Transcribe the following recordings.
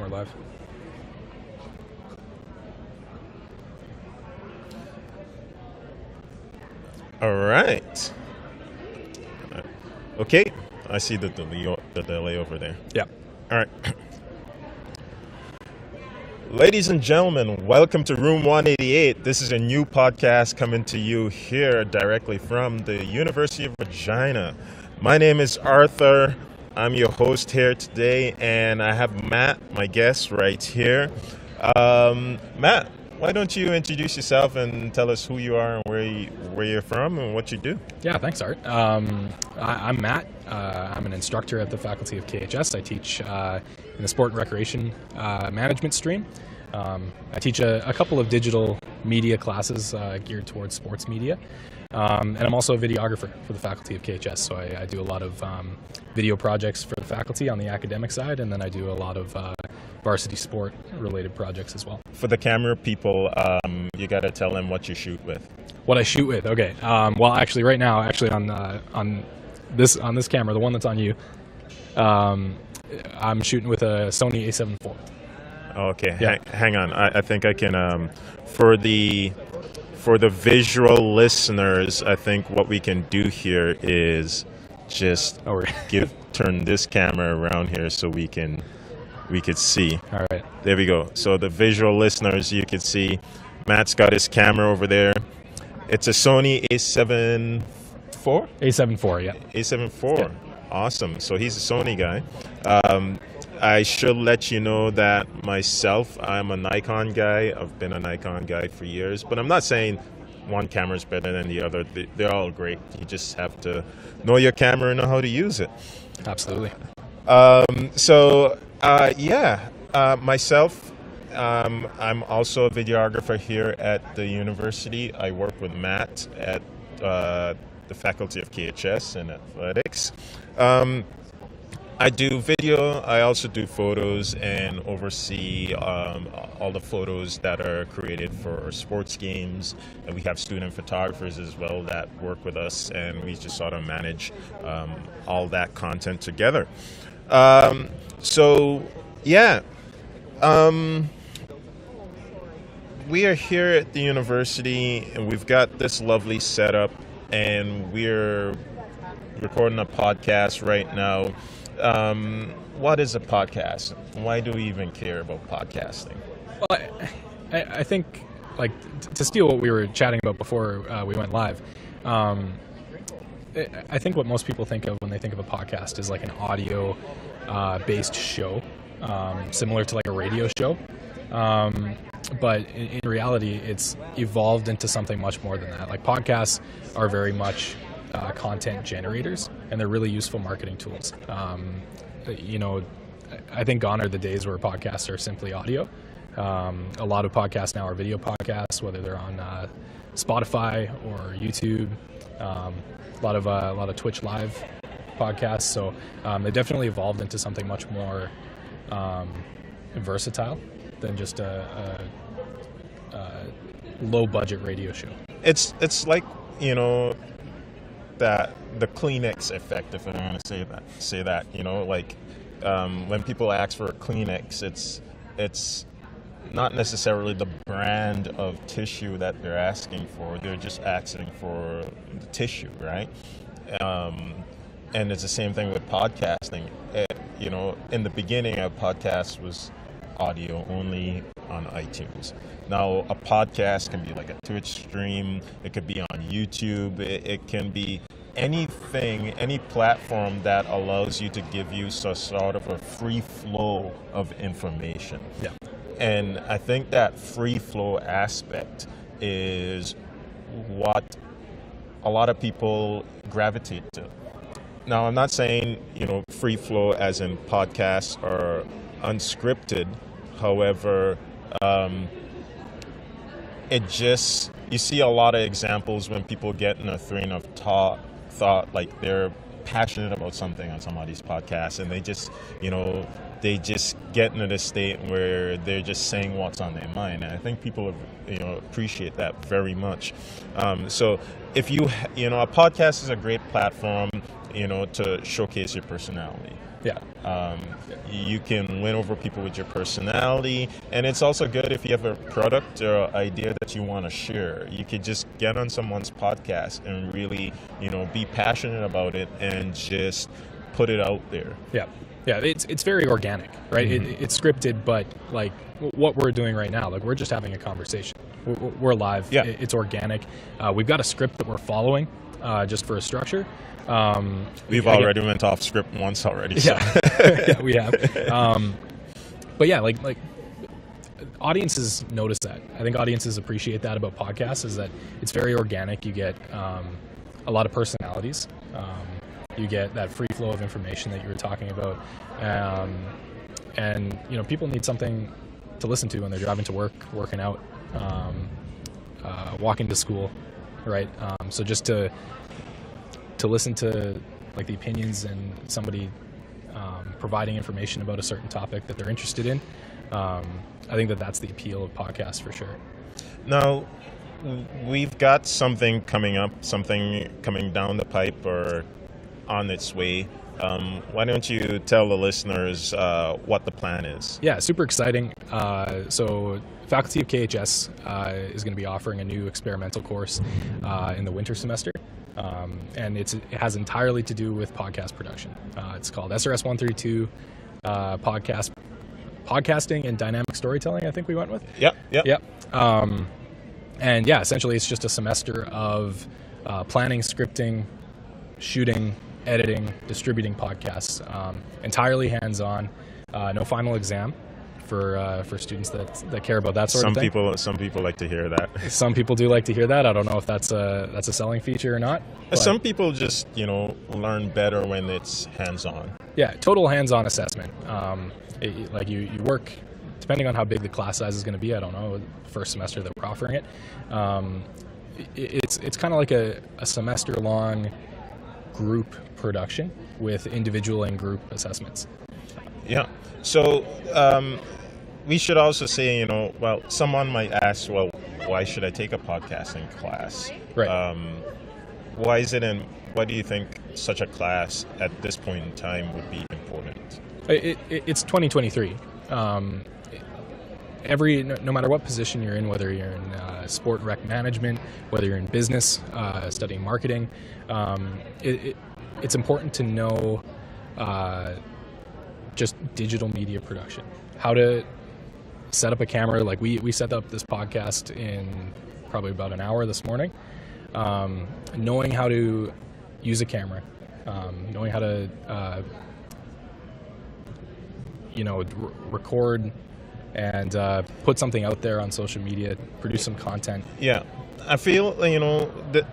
we're live. All right. Okay. I see the delay over there. Yeah. All right. Ladies and gentlemen, welcome to Room 188. This is a new podcast coming to you here directly from the University of Regina. My name is Arthur. I'm your host here today, and I have Matt, my guest, right here. Matt, why don't you introduce yourself and tell us who you are and where you're from and what you do? Yeah, thanks, Art. I'm Matt. I'm an instructor at the faculty of KHS. I teach in the sport and recreation management stream. I teach a couple of digital media classes geared towards sports media. And I'm also a videographer for the faculty of KHS, so I do a lot of video projects for the faculty on the academic side, and then I do a lot of varsity sport related projects as well. For the camera people, you got to tell them what you shoot with. What I shoot with, okay. Well, actually, right now, on this camera, the one that's on you, I'm shooting with a Sony A7 IV. Okay, Yeah. hang on. I think I can for the visual listeners, I think what we can do here is just turn this camera around here so we could see. All right. There we go. So the visual listeners, you can see Matt's got his camera over there. It's a Sony A7 IV? A7 IV, yeah. A7 IV. Yeah. Awesome. So he's a Sony guy. I should let you know that myself, I'm a Nikon guy. I've been a Nikon guy for years, but I'm not saying one camera is better than the other. They're all great. You just have to know your camera and know how to use it. Absolutely. Myself, I'm also a videographer here at the university. I work with Matt at the faculty of KHS in athletics. I do video, I also do photos and oversee all the photos that are created for sports games. And we have student photographers as well that work with us, and we just sort of manage all that content together. We are here at the university, and we've got this lovely setup, and we're recording a podcast right now. What is a podcast? Why do we even care about podcasting? Well, I think, like, to steal what we were chatting about before we went live, I think what most people think of when they think of a podcast is like an audio based show, similar to like a radio show. But in reality, it's evolved into something much more than that. Like, podcasts are very much content generators, and they're really useful marketing tools. I think gone are the days where podcasts are simply audio. A lot of podcasts now are video podcasts, whether they're on Spotify or YouTube. A lot of Twitch live podcasts. So they definitely evolved into something much more versatile than just a low budget radio show. It's like, that the Kleenex effect, if I don't want to say that, like when people ask for a Kleenex, it's not necessarily the brand of tissue that they're asking for. They're just asking for the tissue, right? And it's the same thing with podcasting. In the beginning, a podcast was audio only on iTunes. Now, a podcast can be like a Twitch stream. It could be on YouTube. It can be anything, any platform that allows you to give you sort of a free flow of information. Yeah. And I think that free flow aspect is what a lot of people gravitate to. Now, I'm not saying, free flow as in podcasts are unscripted. However, you see a lot of examples when people get in a train of thought, like they're passionate about something on somebody's podcast, and they just get into this state where they're just saying what's on their mind. And I think people appreciate that very much. So if a podcast is a great platform, to showcase your personality. Yeah. You can win over people with your personality, and it's also good if you have a product or idea that you want to share. You could just get on someone's podcast and really, be passionate about it and just put it out there. Yeah. Yeah, it's very organic, right? Mm-hmm. It's scripted, but like what we're doing right now, like we're just having a conversation. We're live. Yeah. It's organic. We've got a script that we're following, just for a structure. We've already went off script once already. So. Yeah, yeah, we have. But yeah, like audiences notice that. I think audiences appreciate that about podcasts, is that it's very organic. You get a lot of personalities. You get that free flow of information that you were talking about, and people need something to listen to when they're driving to work, working out, walking to school, right? So just to listen to like the opinions and somebody providing information about a certain topic that they're interested in, I think that's the appeal of podcasts for sure. Now, we've got something coming up, something coming down the pipe or on its way. Why don't you tell the listeners what the plan is? Yeah, super exciting. So faculty of KHS is going to be offering a new experimental course in the winter semester. And it has entirely to do with podcast production. It's called SRS 132 Podcasting and Dynamic Storytelling, I think we went with. Yep. And yeah, essentially it's just a semester of planning, scripting, shooting, editing, distributing podcasts, entirely hands-on, no final exam for students that care about that sort of thing. Some people like to hear that. Some people do like to hear that. I don't know if that's a selling feature or not. Some people just learn better when it's hands-on. Yeah, total hands-on assessment. Like you work, depending on how big the class size is going to be. I don't know, first semester that we're offering it. It's kind of like a semester-long group production with individual and group assessments. Yeah. So we should also say, someone might ask, well, why should I take a podcasting class? Right. Why is it, and why do you think such a class at this point in time would be important? It's 2023. No matter what position you're in, whether you're in sport rec management, whether you're in business, studying marketing, it's important to know just digital media production, how to set up a camera. Like we set up this podcast in probably about an hour this morning. Knowing how to use a camera, knowing how to record and put something out there on social media, produce some content. Yeah, I feel the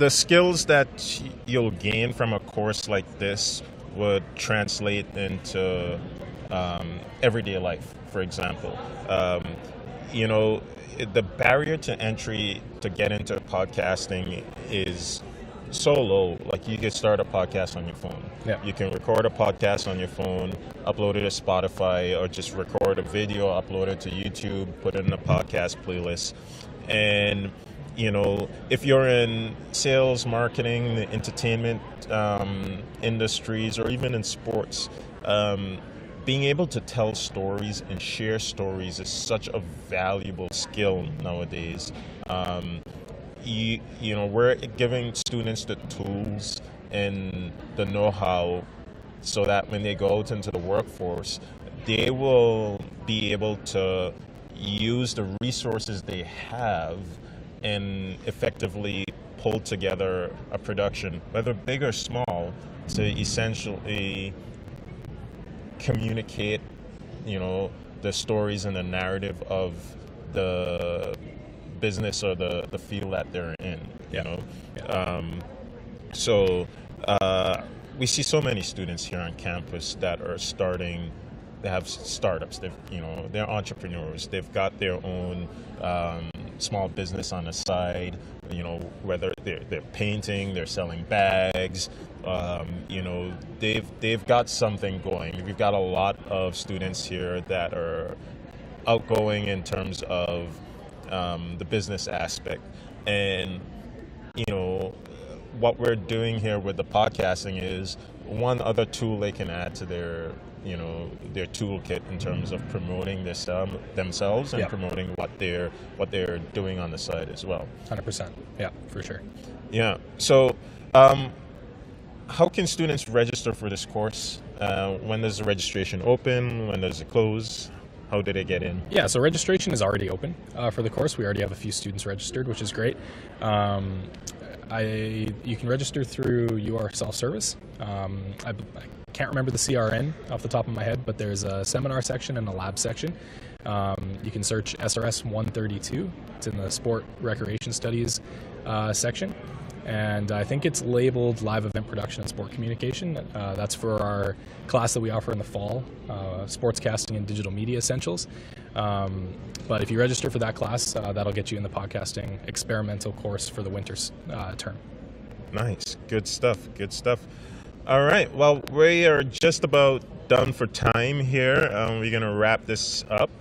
skills that you'll gain from a course like this would translate into everyday life. For example, the barrier to entry to get into podcasting is so low. Like, you can start a podcast on your phone. Yeah. You can record a podcast on your phone, upload it to Spotify, or just record a video, upload it to YouTube, put it in a podcast playlist. And if you're in sales, marketing, the entertainment industries, or even in sports, being able to tell stories and share stories is such a valuable skill nowadays. We're giving students the tools and the know-how so that when they go out into the workforce, they will be able to use the resources they have and effectively pull together a production, whether big or small, to essentially communicate, the stories and the narrative of the business or the field that they're in. So we see so many students here on campus that are starting. They have startups. They're entrepreneurs. They've got their own small business on the side. Whether they're painting, they're selling bags. They've got something going. We've got a lot of students here that are outgoing in terms of the business aspect, and what we're doing here with the podcasting is one other tool they can add to their toolkit in terms of promoting their stuff themselves and promoting what they're doing on the side as well. 100%. Yeah, for sure. Yeah. So, how can students register for this course? When does the registration open? When does it close? How do they get in? Yeah, so registration is already open for the course. We already have a few students registered, which is great. You can register through UR self-service. I can't remember the CRN off the top of my head, but there's a seminar section and a lab section. You can search SRS 132. It's in the Sport Recreation Studies section. And I think it's labeled Live Event Production and Sport Communication. That's for our class that we offer in the fall, Sportscasting and Digital Media Essentials. But if you register for that class, that'll get you in the podcasting experimental course for the winter term. Nice. Good stuff. Good stuff. All right. Well, we are just about done for time here. We're going to wrap this up.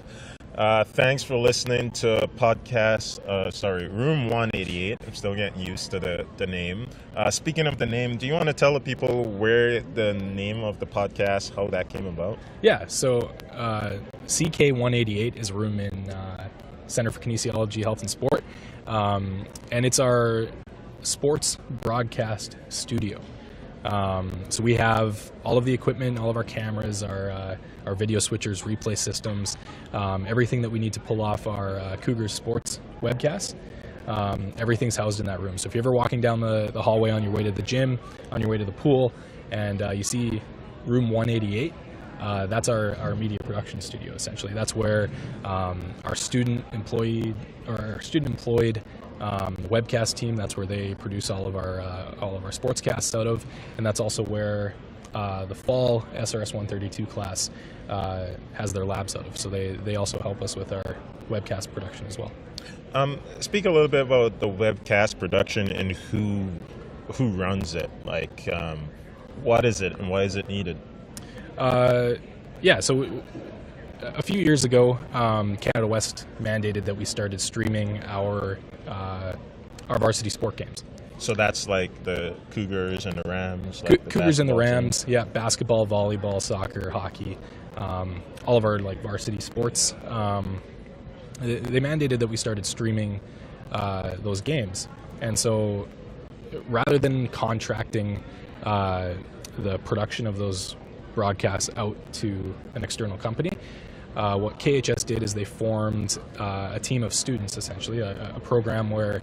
Thanks for listening to Room 188. I'm still getting used to the name. Speaking of the name, do you want to tell the people where the name of the podcast, how that came about? Yeah, so CK 188 is a room in Center for Kinesiology, Health and Sport. And it's our sports broadcast studio. So we have all of the equipment, all of our cameras, our video switchers, replay systems, everything that we need to pull off our Cougars sports webcast. Everything's housed in that room. So if you're ever walking down the hallway on your way to the gym, on your way to the pool, and you see room 188, that's our media production studio, essentially. That's where our student employed webcast team, that's where they produce all of our sportscasts out of, and that's also where the fall SRS 132 class has their labs out of. So they also help us with our webcast production as well. Speak a little bit about the webcast production and who runs it. Like, what is it and why is it needed? So a few years ago, Canada West mandated that we started streaming our varsity sport games. So that's like the Cougars and the Rams? Cougars and the Rams, yeah, basketball, volleyball, soccer, hockey, all of our varsity sports. They mandated that we started streaming those games. And so rather than contracting the production of those broadcasts out to an external company, what KHS did is they formed a team of students, essentially, a program where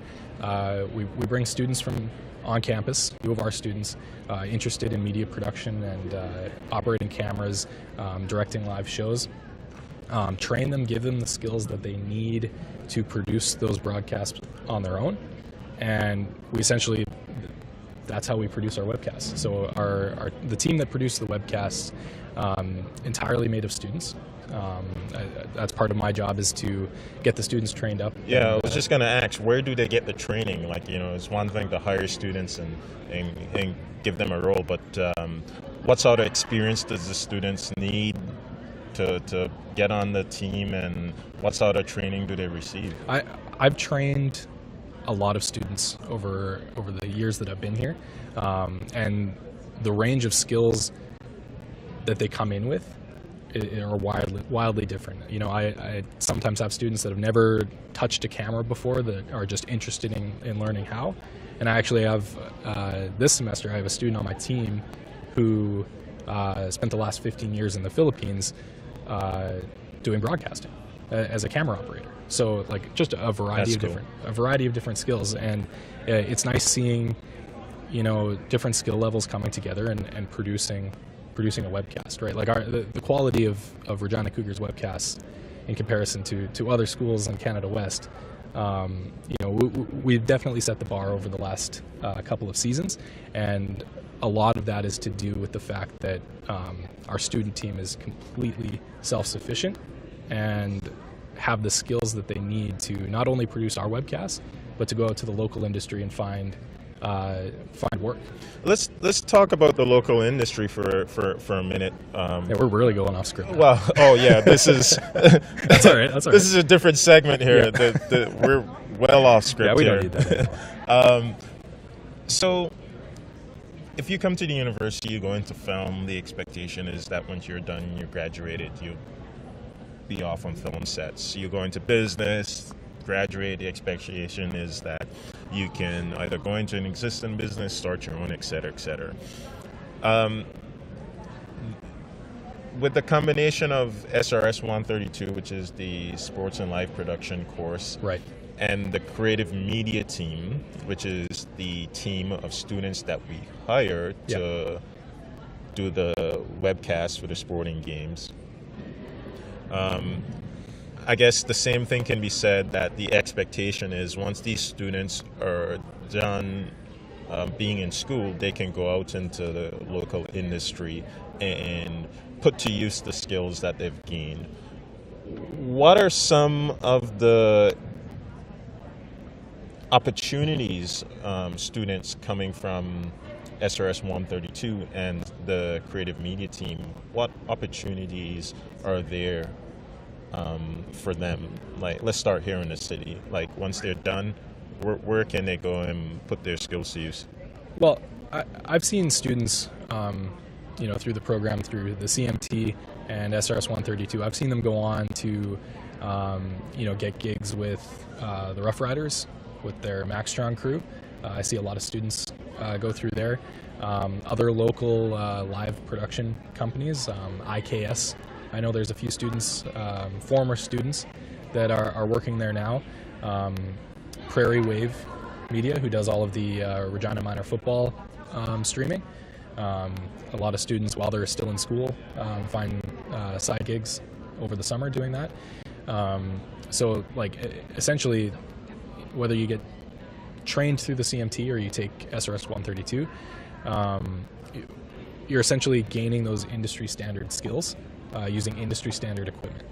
we bring students from on campus, U of R students, interested in media production and operating cameras, directing live shows, train them, give them the skills that they need to produce those broadcasts on their own, and we essentially, that's how we produce our webcasts. So the team that produced the webcasts, entirely made of students. That's part of my job, is to get the students trained up. Yeah, I was just going to ask, where do they get the training? It's one thing to hire students and give them a role, but what sort of experience does the students need to get on the team, and what sort of training do they receive? I've trained a lot of students over the years that I've been here, and the range of skills that they come in with are wildly different. I sometimes have students that have never touched a camera before that are just interested in learning how. And I actually have, this semester, I have a student on my team who spent the last 15 years in the Philippines doing broadcasting as a camera operator. So just a variety of different skills. And it's nice seeing, different skill levels coming together and producing a webcast, right? The quality of Regina Cougars webcasts in comparison to other schools in Canada West, we've definitely set the bar over the last couple of seasons, and a lot of that is to do with the fact that our student team is completely self-sufficient and have the skills that they need to not only produce our webcasts, but to go out to the local industry and find work. Let's talk about the local industry for a minute. We're really going off script now. Well, this is that's all right. This is a different segment here. Yeah. We're well off script. Yeah, we here. don't need that. So if you come to the university, you go into film, the expectation is that once you're done, you're graduated, you'll be off on film sets. You go into business, graduate, the expectation is that you can either go into an existing business, start your own, et cetera, et cetera. With the combination of SRS 132, which is the sports and live production course, Right. and the creative media team, which is the team of students that we hire to do the webcast for the sporting games. I guess the same thing can be said, that the expectation is once these students are done being in school, they can go out into the local industry and put to use the skills that they've gained. What are some of the opportunities students coming from SRS 132 and the creative media team, what opportunities are there for them? Like, let's start here in the city. Like, once they're done, where can they go and put their skills to use? Well, I've seen students, through the program, through the CMT and SRS 132, I've seen them go on to, get gigs with the Rough Riders, with their Maxtron crew. I see a lot of students go through there. Other local live production companies, IKS. I know there's a few students, former students, that are working there now. Prairie Wave Media, who does all of the Regina Minor football streaming. A lot of students, while they're still in school, find side gigs over the summer doing that. So, essentially, whether you get trained through the CMT or you take SRS 132, you're essentially gaining those industry standard skills using industry standard equipment.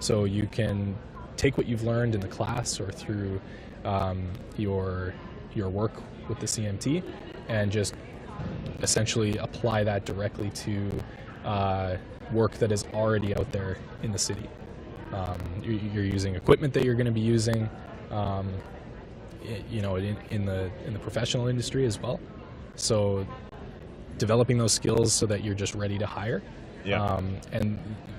So you can take what you've learned in the class or through your work with the CMT and just essentially apply that directly to work that is already out there in the city. You're using equipment that you're going to be using in the professional industry as well. So developing those skills so that you're just ready to hire. Yeah. And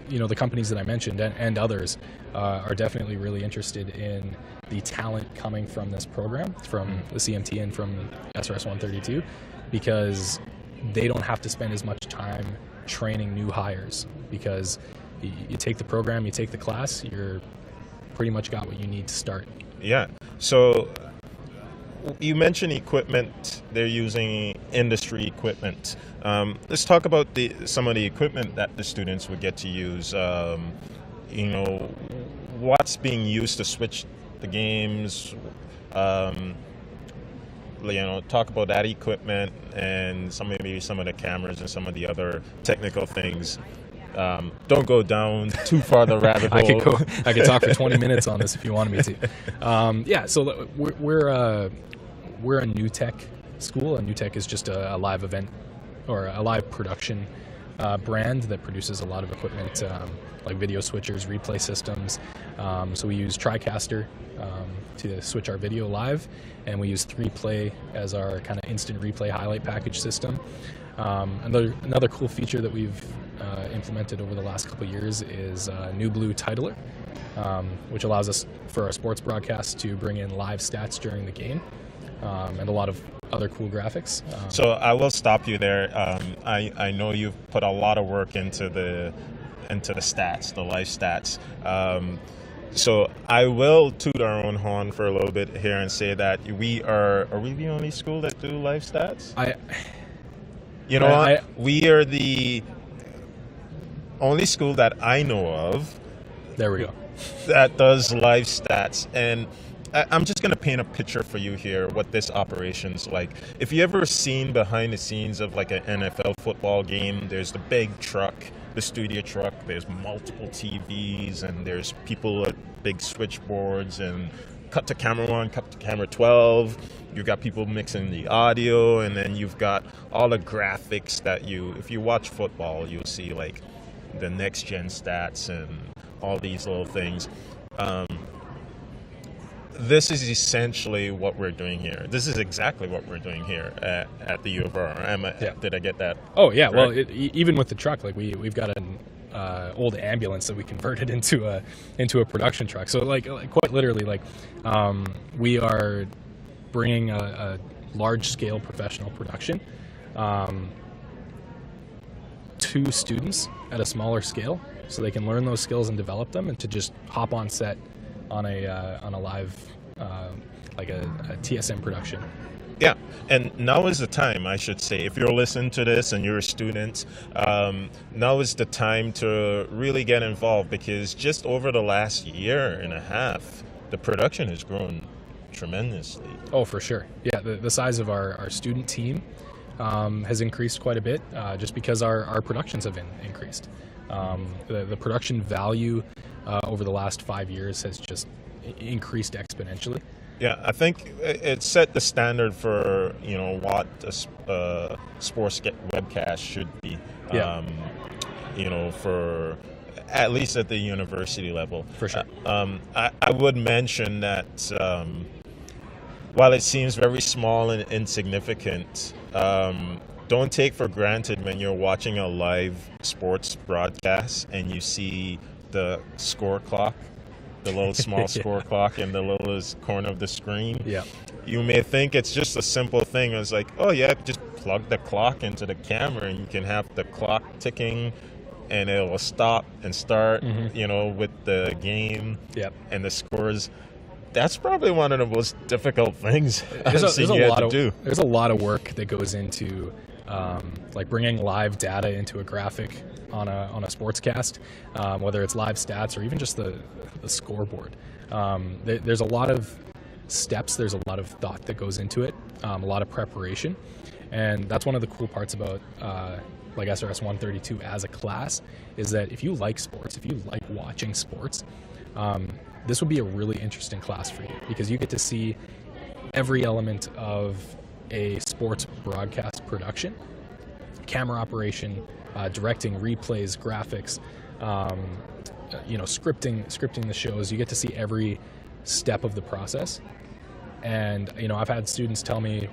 the companies that I mentioned and others are definitely really interested in the talent coming from this program, from the CMT and from SRS 132, because they don't have to spend as much time training new hires, because you take the program, you take the class, you're pretty much got what you need to start. Yeah. So you mentioned equipment. They're using industry equipment. Let's talk about some of the equipment that the students would get to use. What's being used to switch the games. Talk about that equipment and maybe some of the cameras and some of the other technical things. Don't go down too far the rabbit hole. I could talk for 20 minutes on this if you wanted me to. So we're a new tech school. A new tech is just a live event or a live production brand that produces a lot of equipment, like video switchers, replay systems. So we use TriCaster to switch our video live, and we use 3Play as our kind of instant replay highlight package system. Another cool feature that we've implemented over the last couple of years is New Blue Titler, which allows us for our sports broadcasts to bring in live stats during the game, and a lot of other cool graphics. So I will stop you there. I know you've put a lot of work into the stats, the live stats. So I will toot our own horn for a little bit here and say that are we the only school that do live stats? We are the only school that I know of. There we go. That does live stats. And I'm just going to paint a picture for you here, what this operation's like. If you ever seen behind the scenes of like an NFL football game, there's the big truck, the studio truck, there's multiple TVs, and there's people at big switchboards, and cut to camera 1, cut to camera 12. You've got people mixing the audio, and then you've got all the graphics that if you watch football, you'll see like the next gen stats and all these little things. this is essentially what we're doing here. This is exactly what we're doing here at the U of R. Did I get that? Oh yeah. Right? Well, even with the truck, like we've got an old ambulance that we converted into a production truck. So like quite literally, like we are bringing a large scale professional production to students at a smaller scale, so they can learn those skills and develop them, and to just hop on set on a live like a TSM production. Yeah, and now is the time, I should say, if you're listening to this and you're a student, now is the time to really get involved, because just over the last year and a half, the production has grown tremendously. Oh, for sure. Yeah, the size of our student team has increased quite a bit, just because our productions have increased. The production value over the last 5 years has just increased exponentially. Yeah, I think it set the standard for what a sports webcast should be. Yeah. For at least at the university level. For sure. I would mention that while it seems very small and insignificant, don't take for granted when you're watching a live sports broadcast and you see the score clock, the little small score clock in the littlest corner of the screen. Yeah. You may think it's just a simple thing. It's like, oh yeah, just plug the clock into the camera and you can have the clock ticking and it will stop and start, with the game. Yep. And the scores. That's probably one of the most difficult things there's to do. There's a lot of work that goes into like bringing live data into a graphic on a sportscast, whether it's live stats or even just the scoreboard. There's a lot of steps. There's a lot of thought that goes into it, a lot of preparation, and that's one of the cool parts about like SRS 132 as a class, is that if you like sports, if you like watching sports, this would be a really interesting class for you, because you get to see every element of a sports broadcast production: camera operation, directing, replays, graphics, scripting the shows. You get to see every step of the process. And I've had students tell me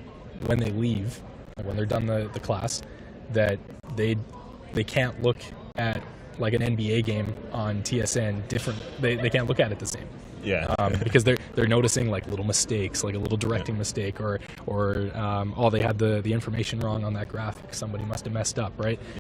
when they leave, when they're done the class, that they can't look at like an NBA game on TSN different. They can't look at it the same. Yeah. Because they're noticing like little mistakes, like a little directing mistake, or they had the information wrong on that graphic. Somebody must have messed up, right?